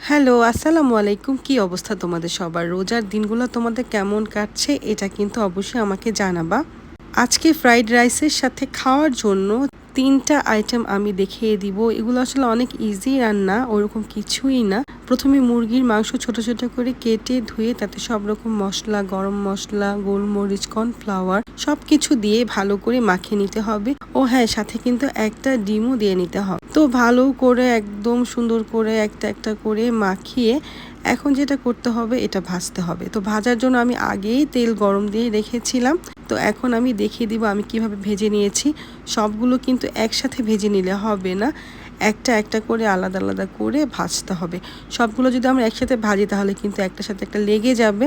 Hello, আসসালামু আলাইকুম। কি অবস্থা তোমাদের সবার? রোজার দিনগুলো তোমাদের কেমন কাটছে? এটা কিন্তু অবশ্যই আমাকে জানাবা। আজকে ফ্রাইড রাইসের সাথে খাওয়ার জন্য ৩ টা আইটেম আমি দেখিয়ে দিব। এগুলো আসলে অনেক ইজি রান্না, ওরকম কিছুই না। প্রথমে মুরগির মাংস ছোট, ছোট করে কেটে ধুয়ে তাতে সব রকম মসলা, গরম মসলা, গোলমরিচ, কর্নফ্লাওয়ার সবকিছু দিয়ে ভালো করে মাখিয়ে নিতে হবে। ও হ্যাঁ, সাথে কিন্তু একটা ডিমও দিয়ে নিতে হবে। তো ভালো করে একদম সুন্দর করে একটা একটা করে মাখিয়ে এখন যেটা করতে হবে এটা ভাজতে হবে। তো ভাজার জন্য আমি আগেই তেল গরম দিয়ে রেখেছিলাম। তো এখন আমি দেখিয়ে দিব আমি কিভাবে ভেজে নিয়েছি। সবগুলো কিন্তু একসাথে ভেজে নিলে হবে না, একটা একটা করে আলাদা আলাদা করে ভাজতে হবে। সবগুলো যদি আমরা একসাথে ভাজি তাহলে কিন্তু একটার সাথে একটা লেগে যাবে,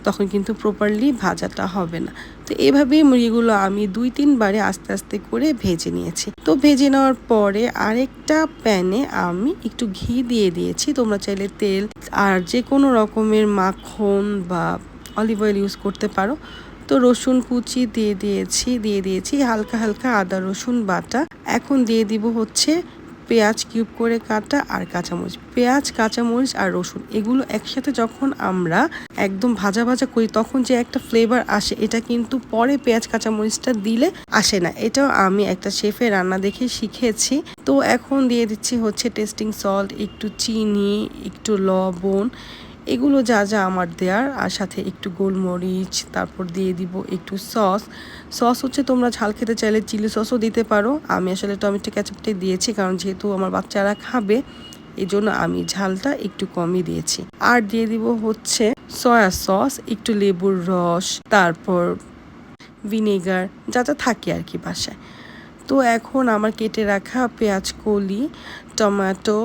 তখন কিন্তু প্রপারলি ভাজাটা হবে না। তো এভাবেই মুরগিগুলো আমি ২-৩ বারে আস্তে আস্তে করে ভেজে নিয়েছি। তো ভেজে নেওয়ার পরে আরেকটা প্যানে আমি একটু ঘি দিয়ে দিয়েছি। তোমরা চাইলে তেল আর যে কোনো রকমের মাখন বা অলিভ অয়েল ইউজ করতে পারো। তো রসুন কুচি দিয়ে দিয়েছি হালকা হালকা আদা রসুন বাটা। এখন দিয়ে দিব হচ্ছে পেঁয়াজ কিউব করে কাটা আর কাঁচামরিচ। পেঁয়াজ, কাঁচামরিচ আর রসুন এগুলো একসাথে যখন আমরা একদম ভাজা ভাজা করি তখন যে একটা ফ্লেভার আসে, এটা কিন্তু পরে পেঁয়াজ কাঁচামরিচটা দিলে আসে না। এটাও আমি একটা শেফের রান্না দেখে শিখেছি। তো এখন দিয়ে দিচ্ছি হচ্ছে টেস্টিং সল্ট, একটু চিনি, একটু লবণ, এগুলো যা যা আমার দেওয়ার, আর সাথে একটু গোলমরিচ, তারপর দিয়ে দিব একটু সস হচ্ছে তোমরা ঝাল খেতে চাইলে চিলি সসও দিতে পারো। আমি আসলে টমেটো কেচাপটাই দিয়েছি, কারণ যেহেতু আমার বাচ্চারা খাবে এই জন্য আমি ঝালটা একটু কমই দিয়েছি। আর দিয়ে দিব হচ্ছে সয়া সস, একটু লেবুর রস, তারপর ভিনেগার, যা যা থাকে আর কি বাসায়। তো এখন আমার কেটে রাখা পেঁয়াজ কলি, টমেটো,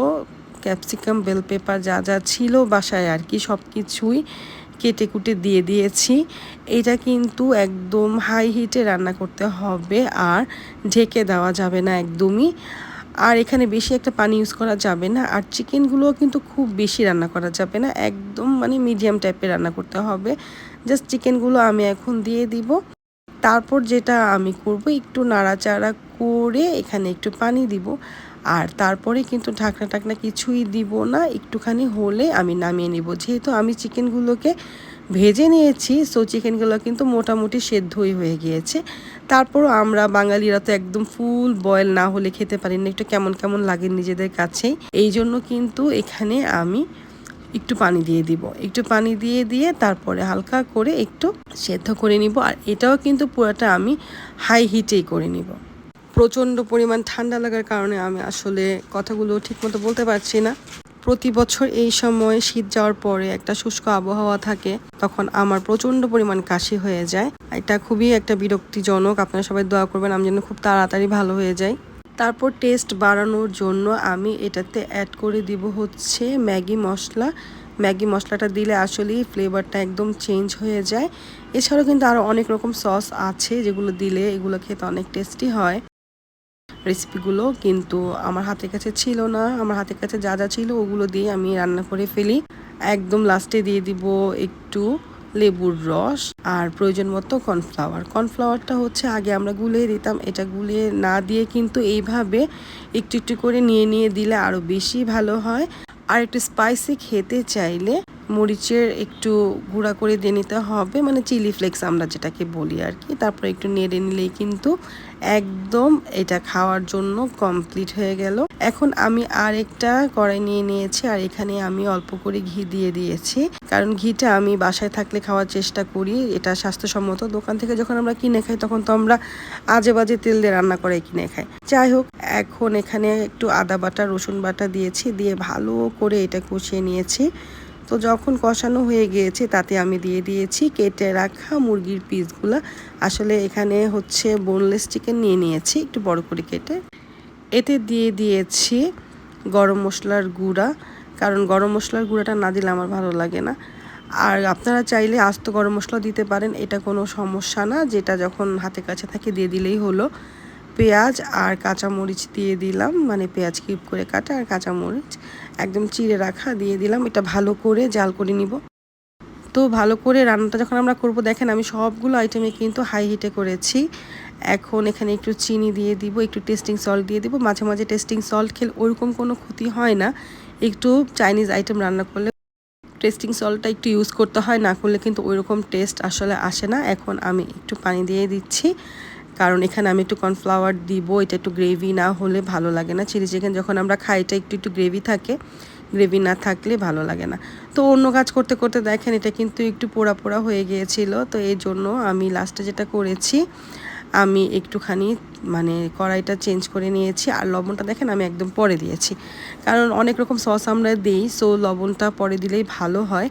ক্যাপসিকাম, বেল পেপার যা যা ছিল বাসায় আর কি সব কিছুই কেটে কুটে দিয়ে দিয়েছি। এটা কিন্তু একদম হাই হিটে রান্না করতে হবে আর ঢেকে দেওয়া যাবে না একদমই। আর এখানে বেশি একটা পানি ইউজ করা যাবে না। আর চিকেনগুলোও কিন্তু খুব বেশি রান্না করা যাবে না, একদম মানে মিডিয়াম টাইপের রান্না করতে হবে। জাস্ট চিকেনগুলো আমি এখন দিয়ে দিব। তারপর যেটা আমি করব, একটু নাড়াচাড়া করে এখানে একটু পানি দিব। আর তারপরে কিন্তু ঢাকনা টাকনা কিছুই দিব না, একটুখানি হলে আমি নামিয়ে নিব। যেহেতু আমি চিকেনগুলোকে ভেজে নিয়েছি, সো চিকেনগুলো কিন্তু মোটামুটি সেদ্ধই হয়ে গিয়েছে। তারপরও আমরা বাঙালিরা তো একদম ফুল বয়েল না হলে খেতে পারি না, একটু কেমন কেমন লাগে নিজেদের কাছেই। এই জন্য কিন্তু এখানে আমি একটু পানি দিয়ে দিব। একটু পানি দিয়ে তারপরে হালকা করে একটু সেদ্ধ করে নিব। আর এটাও কিন্তু পুরোটা আমি হাই হিটেই করে নিব। প্রচণ্ড পরিমাণ ঠান্ডা লাগার কারণে আমি আসলে কথাগুলো ঠিকমতো বলতে পারছি না। প্রতি বছর এই সময় শীত যাওয়ার পরে একটা শুষ্ক আবহাওয়া থাকে, তখন আমার প্রচণ্ড পরিমাণ কাশি হয়ে যায়। এটা খুবই একটা বিরক্তিজনক। আপনারা সবাই দোয়া করবেন আমি যেন খুব তাড়াতাড়ি ভালো হয়ে যাই। তারপর টেস্ট বাড়ানোর জন্য আমি এটাতে অ্যাড করে দিব হচ্ছে ম্যাগি মশলা। ম্যাগি মশলাটা দিলে আসলেই ফ্লেভারটা একদম চেঞ্জ হয়ে যায়। এছাড়াও কিন্তু আরও অনেক রকম সস আছে যেগুলো দিলে এগুলো খেতে অনেক টেস্টি হয়। রেসিপিগুলো কিন্তু আমার হাতের কাছে ছিল না, আমার হাতের কাছে যা যা ছিল ওগুলো দিয়ে আমি রান্না করে ফেলি। একদম লাস্টে দিয়ে দিব একটু লেবুর রস আর প্রয়োজন মতো কর্নফ্লাওয়ারটা হচ্ছে আগে আমরা গুলিয়ে দিতাম, এটা গুলিয়ে না দিয়ে কিন্তু এইভাবে একটু একটু করে নিয়ে দিলে আরও বেশি ভালো হয়। আর একটু স্পাইসি খেতে চাইলে মরিচের একটু গুঁড়া করে দিয়ে নিতে হবে, মানে চিলি ফ্লেক্স আমরা যেটাকে বলি আর কি। তারপরে একটু নেড়ে নিলেই কিন্তু একদম এটা খাওয়ার জন্য কমপ্লিট হয়ে গেল। এখন আমি আরেকটা কড়াই নিয়ে নিয়েছি আর এখানে আমি অল্প করে ঘি দিয়ে দিয়েছি, কারণ ঘিটা আমি বাসায় থাকলে খাওয়ার চেষ্টা করি, এটা স্বাস্থ্যসম্মত। দোকান থেকে যখন আমরা কিনে খাই তখন তো আমরা আজে বাজে তেল দিয়ে রান্না করে কিনে খাই। যাই হোক, এখন এখানে একটু আদা বাটা, রসুন বাটা দিয়েছি, দিয়ে ভালো করে এটা কষিয়ে নিয়েছি। তো যখন কষানো হয়ে গিয়েছে তাতে আমি দিয়ে দিয়েছি কেটে রাখা মুরগির পিসগুলো। আসলে এখানে হচ্ছে বোনলেস চিকেন নিয়ে নিয়েছি একটু বড় করে কেটে। এতে দিয়ে দিয়েছি গরম মশলার গুঁড়া, কারণ গরম মশলার গুঁড়াটা না দিলে আমার ভালো লাগে না। আর আপনারা চাইলে আস্ত গরম মশলা দিতে পারেন, এটা কোনো সমস্যা না, যেটা যখন হাতের কাছে থাকে দিয়ে দিলেই হলো। পেঁয়াজ আর কাঁচামরিচ দিয়ে দিলাম, মানে পেঁয়াজ কিউব করে কাটা আর কাঁচামরিচ একদম চিড়ে রাখা দিয়ে দিলাম। এটা ভালো করে জাল করে নিব। তো ভালো করে রান্নাটা যখন আমরা করব, দেখেন আমি সবগুলো আইটেমে কিন্তু হাই হিটে করেছি। এখন এখানে একটু চিনি দিয়ে দিব, একটু টেস্টিং সল্ট দিয়ে দিব। মাঝে মাঝে টেস্টিং সল্ট খেলে ওরকম কোনো ক্ষতি হয় না, একটু চাইনিজ আইটেম রান্না করলে টেস্টিং সল্টটা একটু ইউজ করতে হয়, না করলে কিন্তু ওইরকম টেস্ট আসলে আসে না। এখন আমি একটু পানি দিয়ে দিচ্ছি, কারণ এখানে আমি একটু কর্নফ্লাওয়ার দিব। এটা একটু গ্রেভি না হলে ভালো লাগে না। চিলি চিকেন যখন আমরা খাই এটা একটু একটু গ্রেভি থাকে, গ্রেভি না থাকলে ভালো লাগে না। তো অন্য কাজ করতে করতে দেখেন এটা কিন্তু একটু পোড়া পোড়া হয়ে গিয়েছিল। তো এই জন্য আমি লাস্টে যেটা করেছি, আমি একটুখানি মানে কড়াইটা চেঞ্জ করে নিয়েছি। আর লবণটা দেখেন আমি একদম পরে দিয়েছি, কারণ অনেক রকম সস আমরা দিই, সো লবণটা পরে দিলেই ভালো হয়।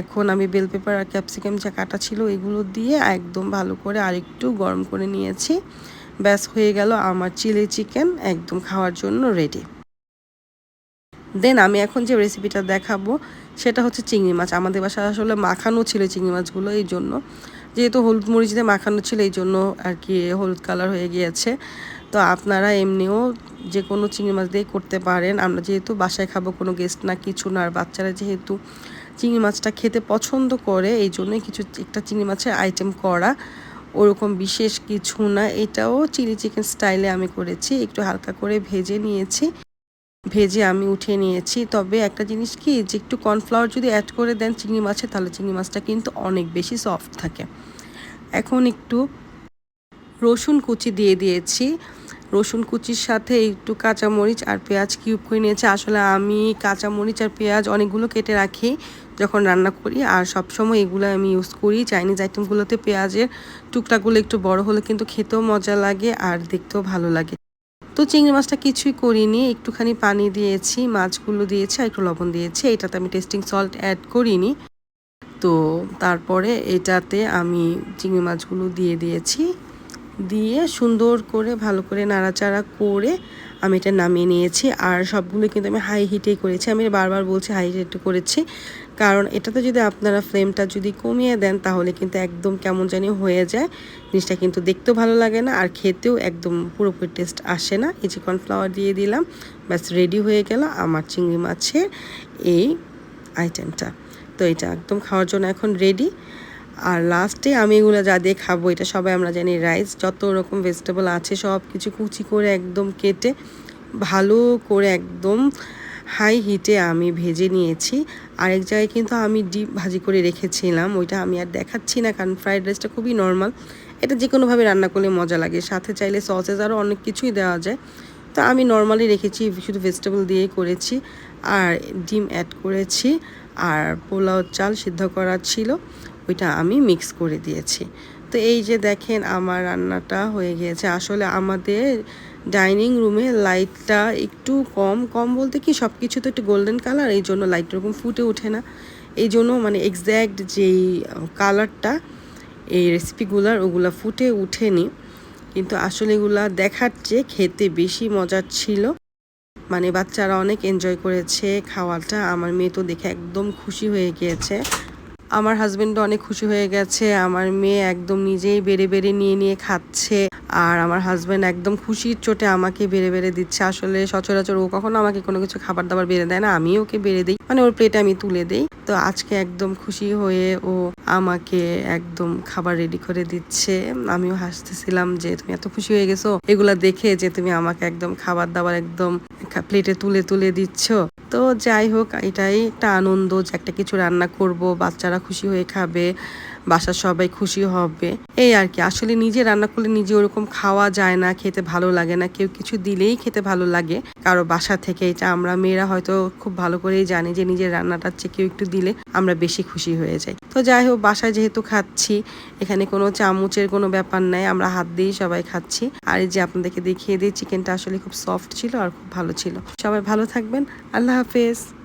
এখন আমি বেল পেপার আর ক্যাপসিকাম যা কাটা ছিল এগুলো দিয়ে একদম ভালো করে আরেকটু গরম করে নিয়েছি। ব্যাস হয়ে গেল আমার চিলি চিকেন একদম খাওয়ার জন্য রেডি। দেন আমি এখন যে রেসিপিটা দেখাবো সেটা হচ্ছে চিংড়ি মাছ। আমাদের বাসায় আসলে মাখানো ছিল চিংড়ি মাছগুলো, এই জন্য যেহেতু হলুদ মরিচ দিয়ে মাখানো ছিল এই জন্য আর কি হলুদ কালার হয়ে গিয়েছে। তো আপনারা এমনিও যে কোনো চিংড়ি মাছ দিয়ে করতে পারেন। আমরা যেহেতু বাসায় খাবো, কোনো গেস্ট না কিছু না, আর বাচ্চারা যেহেতু চিংড়ি মাছটা খেতে পছন্দ করে এই জন্যই একটা চিংড়ি মাছের আইটেম করা, ওরকম বিশেষ কিছু না। এটাও চিলি চিকেন স্টাইলে আমি করেছি, একটু হালকা করে ভেজে নিয়েছি, ভেজে আমি উঠিয়ে নিয়েছি। তবে একটা জিনিস কি, যে একটু কর্নফ্লাওয়ার যদি অ্যাড করে দেন চিংড়ি মাছে, তাহলে চিংড়ি মাছটা কিন্তু অনেক বেশি সফট থাকে। এখন একটু রসুন কুচি দিয়ে দিয়েছি, রসুন কুচির সাথে একটু কাঁচামরিচ আর পেঁয়াজ কিউব করে নিয়েছি। আসলে আমি কাঁচামরিচ আর পেঁয়াজ অনেকগুলো কেটে রাখি যখন রান্না করি, আর সবসময় এগুলো আমি ইউজ করি। চাইনিজ আইটেমগুলোতে পেঁয়াজের টুকটাগুলো একটু বড় হলে কিন্তু খেতেও মজা লাগে আর দেখতেও ভালো লাগে। তো চিংড়ি মাছটা কিছুই করিনি, একটুখানি পানি দিয়েছি, মাছগুলো দিয়েছি আর একটু লবণ দিয়েছি। এটাতে আমি টেস্টিং সল্ট অ্যাড করিনি। তো তারপরে এটাতে আমি চিংড়ি মাছগুলো দিয়ে দিয়েছি, দিয়ে সুন্দর করে ভালো করে নাড়াচাড়া করে আমি এটা নামিয়ে নিয়েছি। আর সবগুলো কিন্তু আমি হাই হিটেই করেছি। আমি বারবার বলছি হাই হিটে করেছি, কারণ এটাতে যদি আপনারা ফ্লেমটা যদি কমিয়ে দেন তাহলে কিন্তু একদম কেমন জানি হয়ে যায়, জিনিসটা কিন্তু দেখতেও ভালো লাগে না আর খেতেও একদম পুরোপুরি টেস্ট আসে না। এই যে কর্নফ্লাওয়ার দিয়ে দিলাম, ব্যাস রেডি হয়ে গেল আমার চিংড়ি মাছের এই আইটেমটা। তো এটা একদম খাওয়ার জন্য এখন রেডি। আর লাস্টে আমি এগুলো যা দিয়ে খাবো, এটা সবাই আমরা জানি রাইস, যত রকম ভেজিটেবল আছে সব কিছু কুচি করে একদম কেটে ভালো করে একদম হাই হিটে আমি ভেজে নিয়েছি। আরেক জায়গায় কিন্তু আমি ডিপ ভাজি করে রেখেছিলাম, ওইটা আমি আর দেখাচ্ছি না, কারণ ফ্রাইড রাইসটা খুবই নর্মাল, এটা যে কোনোভাবে রান্না করলে মজা লাগে। সাথে চাইলে সসেস আরও অনেক কিছুই দেওয়া যায়। তো আমি নর্মালি রেখেছি, শুধু ভেজিটেবল দিয়েই করেছি আর ডিম অ্যাড করেছি। আর পোলাও চাল সিদ্ধ করা ছিল, ওইটা আমি মিক্স করে দিয়েছি। তো এই যে দেখেন আমার রান্নাটা হয়ে গিয়েছে। আসলে আমাদের ডাইনিং রুমে লাইটটা একটু কম কম বলতে কি সব কিছু তো একটু গোল্ডেন কালার, এই জন্য লাইট ওরকম ফুটে ওঠে না। এই জন্য মানে এক্স্যাক্ট যেই কালারটা এই রেসিপিগুলার ওগুলা ফুটে উঠেনি, কিন্তু আসলে এগুলা দেখার চেয়ে খেতে বেশি মজার ছিল। মানে বাচ্চারা অনেক এনজয় করেছে খাওয়াটা, আমার মেয়ে তো দেখে একদম খুশি হয়ে গিয়েছে, আমার হাজবেন্ডও অনেক খুশি হয়ে গেছে। আমার মেয়ে একদম নিজেই বেড়ে বেড়ে নিয়ে নিয়ে খাচ্ছে, আর আমার হাজবেন্ড একদম খুশির চোটে আমাকে বেড়ে বেড়ে দিচ্ছে। আসলে সচরাচর ও কখনো আমাকে কোনো কিছু খাবার দাবার বেড়ে দেয় না, আমি ওকে বেড়ে দিই, মানে ওর প্লেটে আমি তুলে দিই। তো আজকে একদম খুশি হয়ে ও আমাকে একদম খাবার রেডি করে দিচ্ছে। আমিও হাসতেছিলাম যে তুমি এত খুশি হয়ে গেছো এগুলা দেখে, যে তুমি আমাকে একদম খাবার দাবার একদম প্লেটে তুলে তুলে দিচ্ছ। তো যাই হোক, এটাই একটা আনন্দ যে একটা কিছু রান্না করব, বাচ্চারা খুশি হয়ে খাবে, বাসার সবাই খুশি হবে, এই আর কি। আসলে নিজে রান্না করলে নিজে ওরকম খাওয়া যায় না, খেতে ভালো লাগে না, কেউ কিছু দিলেই খেতে ভালো লাগে কারো বাসা থেকে। এটা আমরা মেয়েরা হয়তো খুব ভালো করেই জানি যে নিজের রান্নাটার চেয়ে কেউ একটু দিলে আমরা বেশি খুশি হয়ে যাই। তো যাই হোক, বাসায় যেহেতু খাচ্ছি, এখানে কোনো চামচের কোনো ব্যাপার নাই, আমরা হাত দিয়েই সবাই খাচ্ছি। আর এই যে আপনাদেরকে দেখিয়ে দিই, চিকেনটা আসলে খুব সফট ছিল আর খুব ভালো ছিল। সবাই ভালো থাকবেন, আল্লাহ হাফেজ।